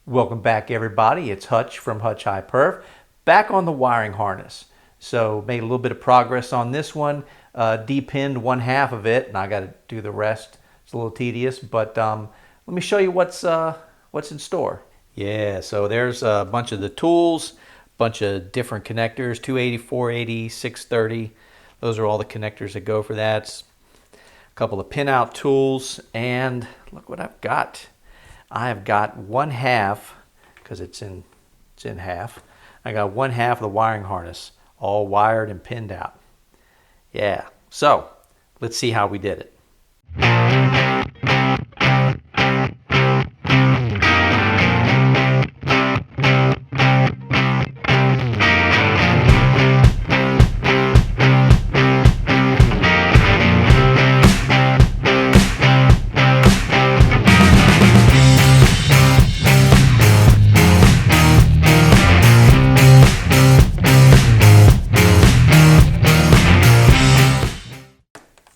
Welcome back, everybody. It's Hutch from Hutch High Perf, back on the wiring harness. So made a little bit of progress on this one. Depinned one half of it, and I got to do the rest. It's a little tedious, but let me show you what's in store. Yeah, so there's a bunch of the tools, bunch of different connectors: 280, 480, 630. Those are all the connectors that go for that. It's a couple of pin-out tools, and look what I've got. I have got one half, because it's in half. I got one half of the wiring harness, all wired and pinned out. Yeah, so let's see how we did it.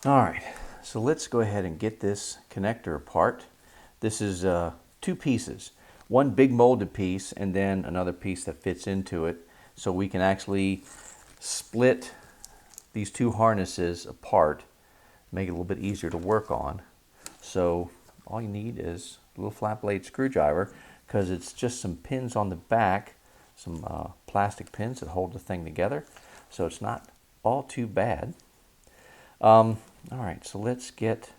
All right, so let's go ahead and get this connector apart. This is two pieces, one big molded piece and then another piece that fits into it, so we can actually split these two harnesses apart, make it a little bit easier to work on. So all you need is a little flat blade screwdriver, because it's just some pins on the back, some plastic pins that hold the thing together, so it's not all too bad. All right, so let's get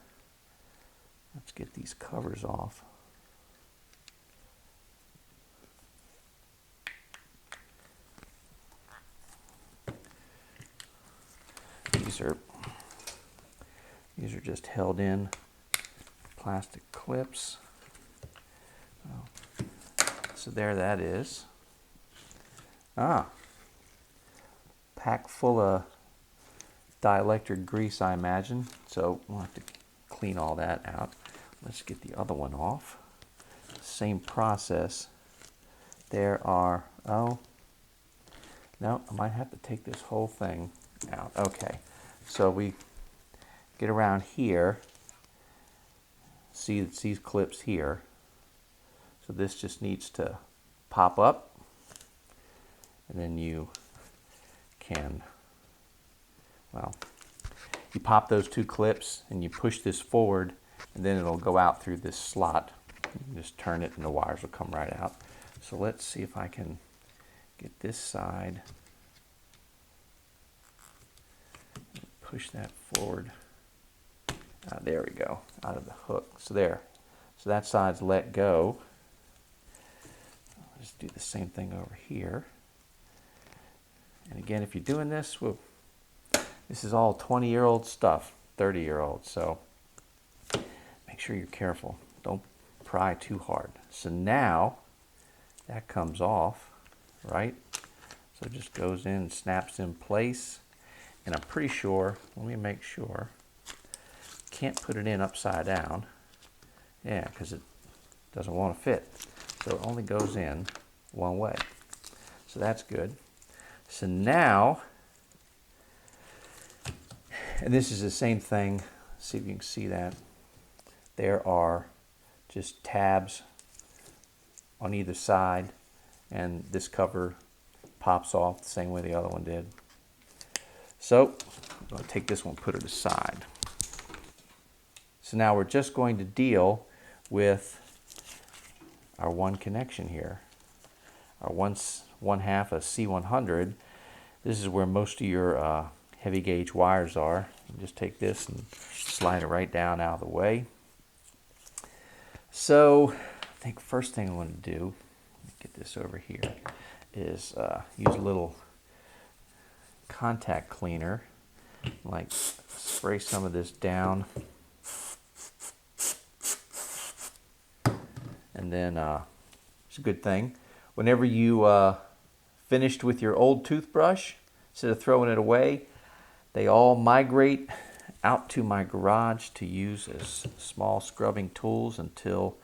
these covers off. These are just held in plastic clips. So there that is. Pack full of dielectric grease, I imagine, so we'll have to clean all that out. Let's get the other one off. Same process. There are, oh, no, I might have to take this whole thing out. Okay, so we get around here, see it's these clips here, so this just needs to pop up, and then you can, well, you pop those two clips and you push this forward, and then it'll go out through this slot. You just turn it and the wires will come right out. So let's see if I can get this side, push that forward. There we go, out of the hook. So there, so that side's let go. I'll just do the same thing over here. And again, if you're doing this, this is all 20-year-old stuff, 30-year-old, so make sure you're careful. Don't pry too hard. So now that comes off, right? So it just goes in and snaps in place. And I'm pretty sure, let me make sure, can't put it in upside down. Yeah, because it doesn't want to fit. So it only goes in one way. So that's good. So now, and this is the same thing, see if you can see that. There are just tabs on either side, and this cover pops off the same way the other one did. So I'm going to take this one, put it aside. So now we're just going to deal with our one connection here. Our one half of C100. This is where most of your heavy gauge wires are. You just take this and slide it right down out of the way. So I think first thing I want to do, get this over here, is use a little contact cleaner, like spray some of this down, and then it's a good thing whenever you finished with your old toothbrush, instead of throwing it away, they all migrate out to my garage to use as small scrubbing tools until,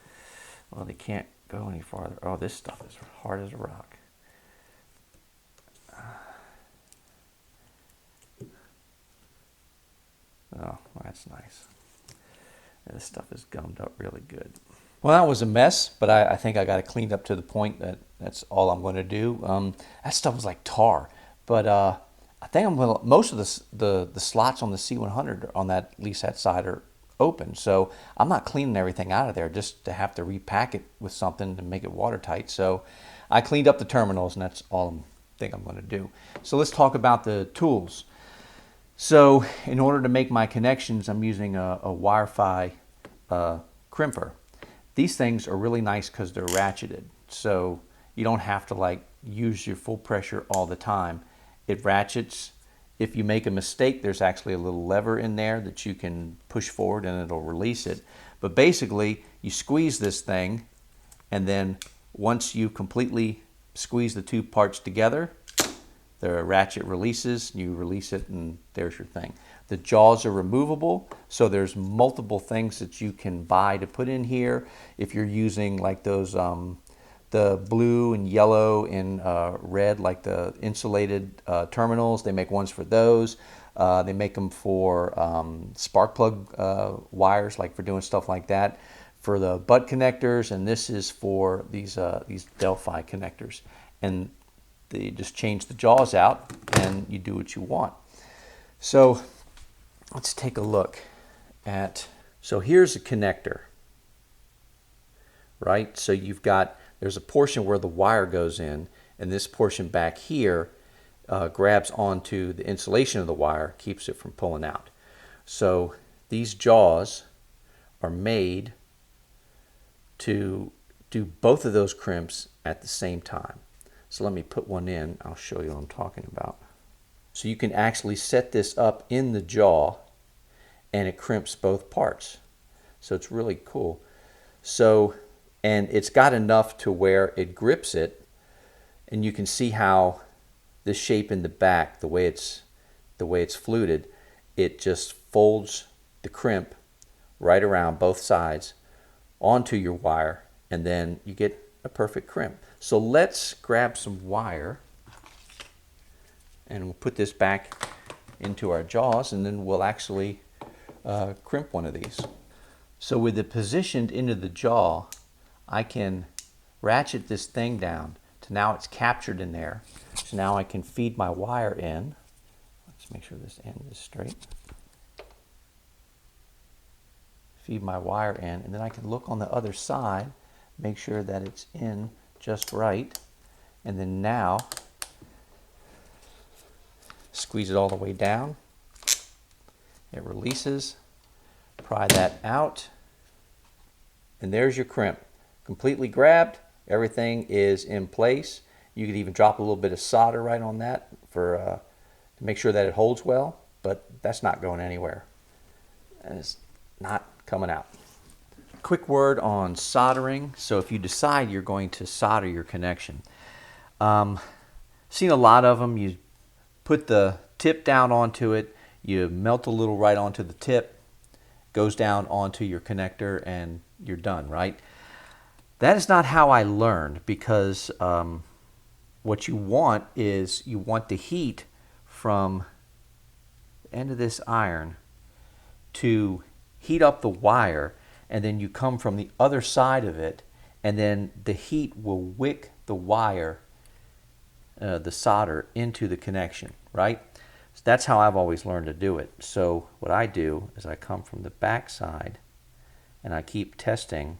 well, they can't go any farther. Oh, this stuff is hard as a rock. Oh, that's nice. This stuff is gummed up really good. Well, that was a mess, but I think I got it cleaned up to the point that that's all I'm going to do. That stuff was like tar, but I think I'm going to, most of the slots on the C100 on that, at least that side, are open. So I'm not cleaning everything out of there just to have to repack it with something to make it watertight. So I cleaned up the terminals, and that's all I think I'm going to do. So let's talk about the tools. So in order to make my connections, I'm using a Wi-Fi crimper. These things are really nice because they're ratcheted, so you don't have to like use your full pressure all the time. It ratchets. If you make a mistake, there's actually a little lever in there that you can push forward and it'll release it. But basically, you squeeze this thing, and then once you completely squeeze the two parts together, the ratchet releases, you release it, and there's your thing. The jaws are removable, so there's multiple things that you can buy to put in here. If you're using like those, the blue and yellow and red, like the insulated terminals, they make ones for those. They make them for spark plug wires, like for doing stuff like that, for the butt connectors, and this is for these Delphi connectors. And they just change the jaws out, and you do what you want. So let's take a look at, so here's a connector, right? So you've got, there's a portion where the wire goes in, and this portion back here grabs onto the insulation of the wire, keeps it from pulling out. So these jaws are made to do both of those crimps at the same time. So let me put one in. I'll show you what I'm talking about. So you can actually set this up in the jaw, and it crimps both parts. So it's really cool. So, and it's got enough to where it grips it, and you can see how the shape in the back, the way it's fluted, it just folds the crimp right around both sides onto your wire, and then you get a perfect crimp. So let's grab some wire, and we'll put this back into our jaws, and then we'll actually crimp one of these. So with it positioned into the jaw, I can ratchet this thing down to now it's captured in there. So now I can feed my wire in. Let's make sure this end is straight. Feed my wire in, and then I can look on the other side, make sure that it's in just right, and then now squeeze it all the way down. It releases. Pry that out, and there's your crimp. Completely grabbed. Everything is in place. You could even drop a little bit of solder right on that for to make sure that it holds well, but that's not going anywhere. And it's not coming out. Quick word on soldering. So if you decide you're going to solder your connection, seen a lot of them. You put the tip down onto it, you melt a little right onto the tip, goes down onto your connector, and you're done, right? That is not how I learned, because what you want is you want the heat from the end of this iron to heat up the wire, and then you come from the other side of it, and then the heat will wick the wire, the solder, into the connection, right? So that's how I've always learned to do it. So what I do is I come from the back side, and I keep testing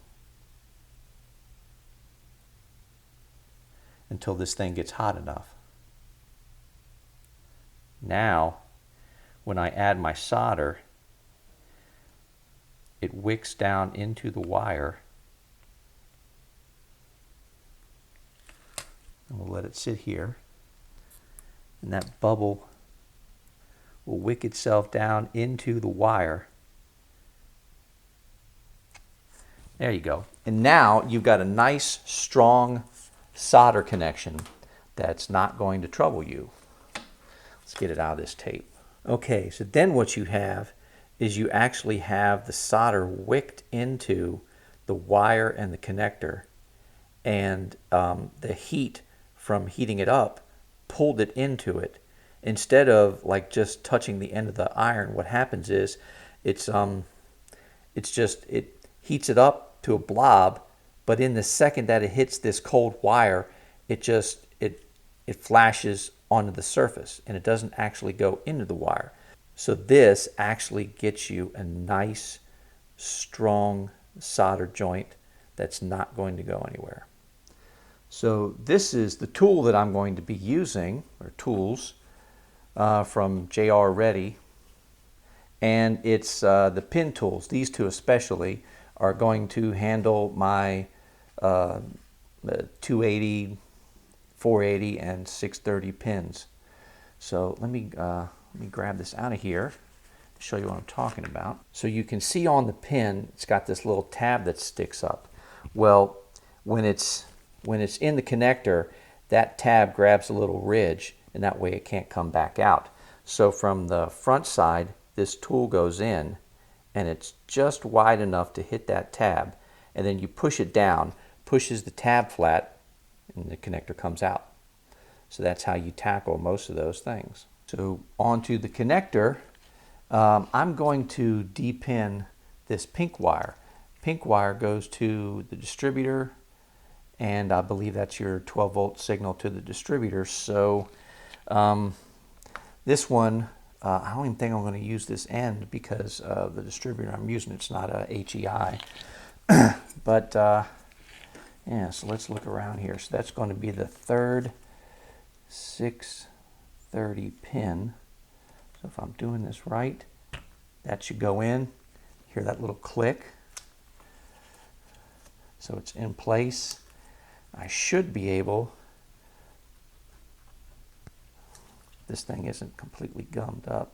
until this thing gets hot enough. Now, when I add my solder, it wicks down into the wire, and we'll let it sit here, and that bubble will wick itself down into the wire. There you go. And now you've got a nice, strong solder connection that's not going to trouble you. Let's get it out of this tape. Okay, so then what you have is you actually have the solder wicked into the wire and the connector, and the heat from heating it up pulled it into it. Instead of like just touching the end of the iron, what happens is it heats it up to a blob, but in the second that it hits this cold wire, it flashes onto the surface and it doesn't actually go into the wire. So this actually gets you a nice, strong solder joint that's not going to go anywhere. So this is the tool that I'm going to be using, or tools, from JR Ready. And it's the pin tools. These two especially are going to handle my 280, 480, and 630 pins. So let me grab this out of here to show you what I'm talking about. So you can see on the pin, it's got this little tab that sticks up. Well, when it's in the connector, that tab grabs a little ridge, and that way it can't come back out. So from the front side, this tool goes in, and it's just wide enough to hit that tab, and then you push it down, pushes the tab flat, and the connector comes out. So that's how you tackle most of those things. So onto the connector, I'm going to depin this pink wire. Pink wire goes to the distributor, and I believe that's your 12 volt signal to the distributor. So this one, I don't even think I'm going to use this end because the distributor I'm using, it's not a HEI. But yeah, so let's look around here. So that's going to be the third 630 pin. So if I'm doing this right, that should go in. Hear that little click. So it's in place. I should be able, this thing isn't completely gummed up.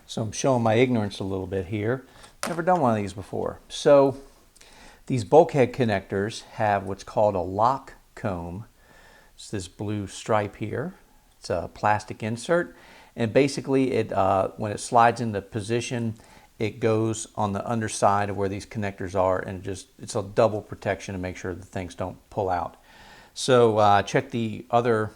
So I'm showing my ignorance a little bit here. Never done one of these before. So these bulkhead connectors have what's called a lock comb. It's this blue stripe here. It's a plastic insert, and basically it when it slides into position, it goes on the underside of where these connectors are, and it's a double protection to make sure the things don't pull out. So check the other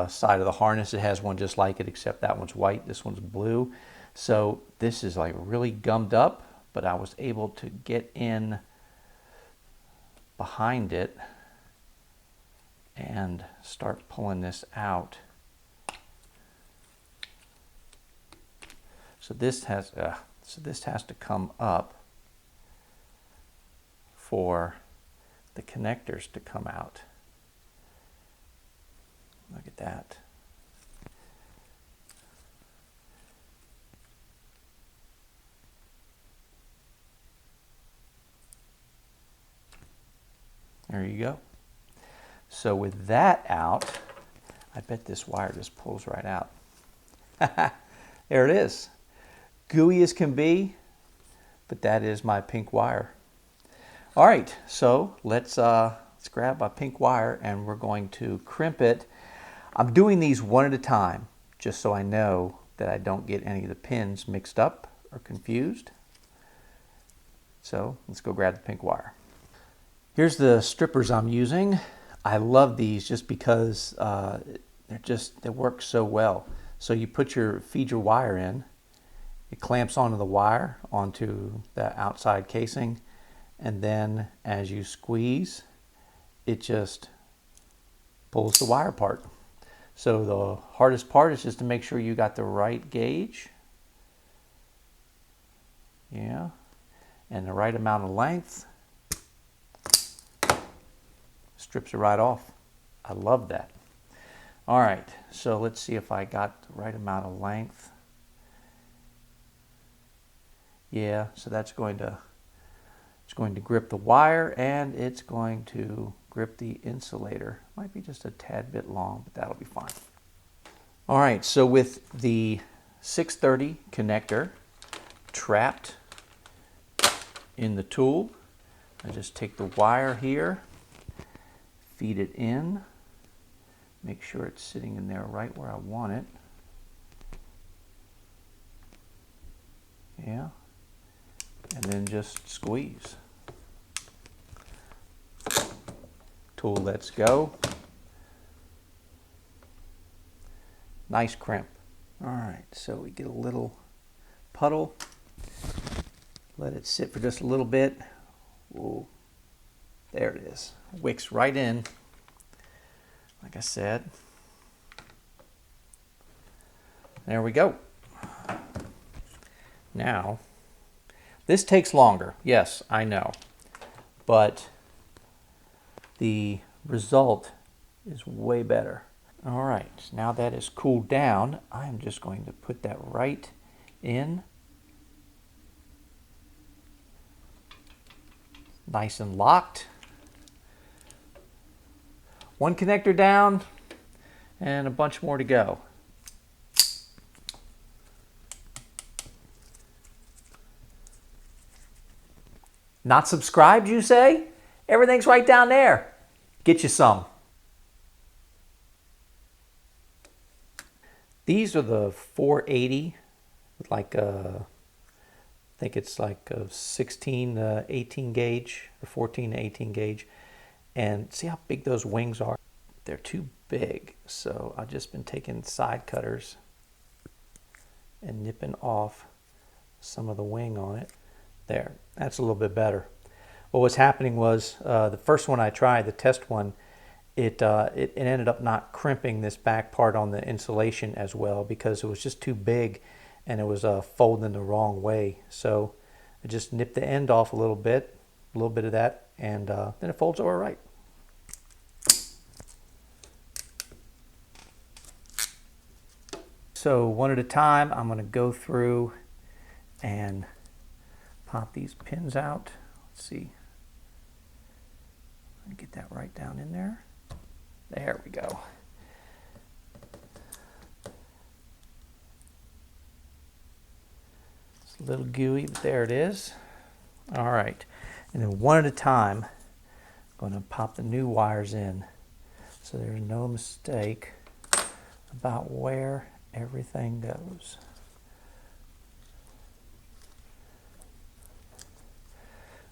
side of the harness. It has one just like it, except that one's white, this one's blue. So this is like really gummed up, but I was able to get in behind it and start pulling this out. So this has to come up for the connectors to come out. Look at that. There you go. So with that out, I bet this wire just pulls right out. There it is. Gooey as can be, but that is my pink wire. All right, so let's grab my pink wire and we're going to crimp it. I'm doing these one at a time, just so I know that I don't get any of the pins mixed up or confused. So let's go grab the pink wire. Here's the strippers I'm using. I love these just because they work so well. So you feed your wire in, it clamps onto the wire, onto the outside casing, and then as you squeeze, it just pulls the wire apart. So the hardest part is just to make sure you got the right gauge. Yeah, and the right amount of length. Strips it right off. I love that. All right, so let's see if I got the right amount of length. Yeah, so that's going to grip the wire, and it's going to grip the insulator. Might be just a tad bit long, but that'll be fine. All right, so with the 630 connector trapped in the tool, I just take the wire here, feed it in, make sure it's sitting in there right where I want it. Yeah, and then just squeeze. Tool lets go. Nice crimp. All right, so we get a little puddle, let it sit for just a little bit, Ooh, there it is. Wicks right in, like I said. There we go. Now, this takes longer. Yes, I know. But the result is way better. All right, now that is cooled down, I'm just going to put that right in. Nice and locked. One connector down and a bunch more to go. Not subscribed, you say? Everything's right down there. Get you some. These are the 480, like I think it's like a 16 to 18 gauge, or 14 to 18 gauge. And see how big those wings are? They're too big, so I've just been taking side cutters and nipping off some of the wing on it. There, that's a little bit better. What was happening was the first one I tried, the test one, it ended up not crimping this back part on the insulation as well because it was just too big and it was folding the wrong way. So I just nipped the end off a little bit of that, and then it folds over right. So one at a time, I'm going to go through and pop these pins out. Let's see. Get that right down in there. There we go. It's a little gooey, but there it is. All right. And then one at a time, I'm going to pop the new wires in so there's no mistake about where everything goes.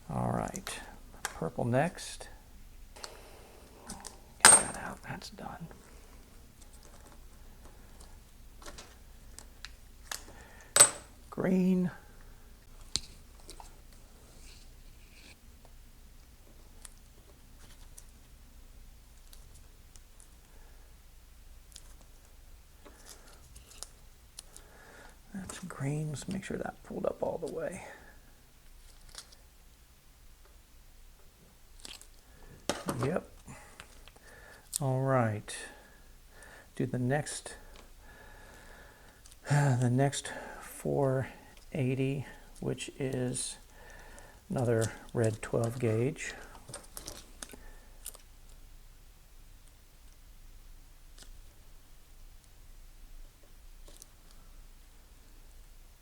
All right. Purple next. Get that out. That's done. Green. That's green. Let's make sure that pulled up all the way. Yep. All right. Do the next 480, which is another red 12 gauge.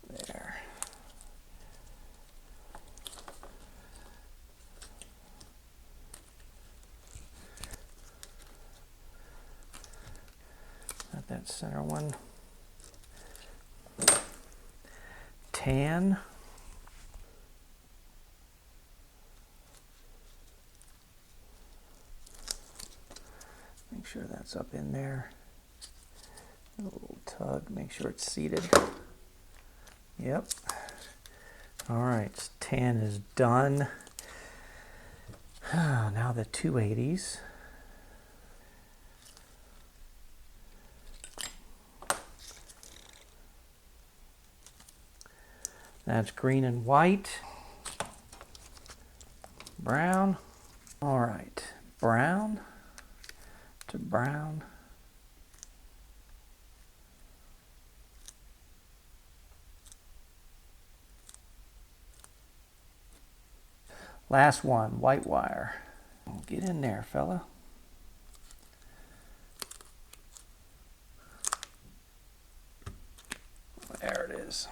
There. Got that center one. Tan. Make sure that's up in there. A little tug, make sure it's seated. Yep. All right, tan is done. Now the 280s. That's green and white. Brown. All right, brown to brown. Last one, white wire. Get in there, fella. There it is.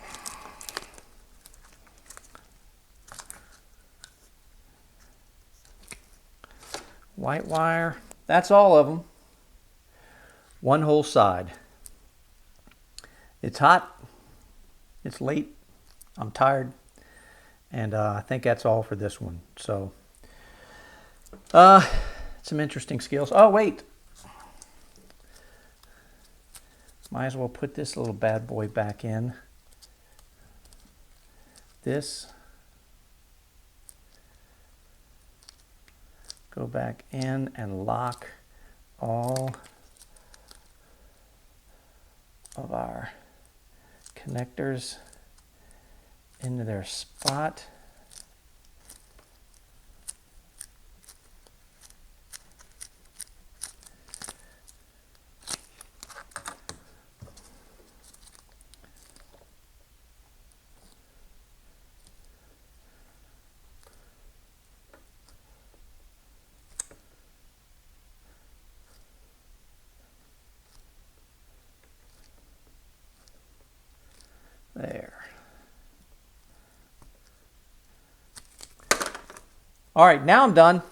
White wire. That's all of them. One whole side. It's hot. It's late. I'm tired. And I think that's all for this one. So, some interesting skills. Oh, wait. Might as well put this little bad boy back in. This go back in and lock all of our connectors into their spot. There. All right, now I'm done.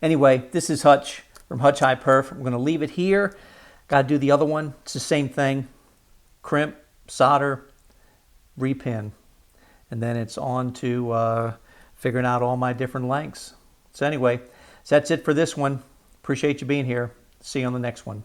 Anyway, this is Hutch from Hutch High Perf. I'm going to leave it here. Got to do the other one. It's the same thing. Crimp, solder, repin. And then it's on to figuring out all my different lengths. So anyway, so that's it for this one. Appreciate you being here. See you on the next one.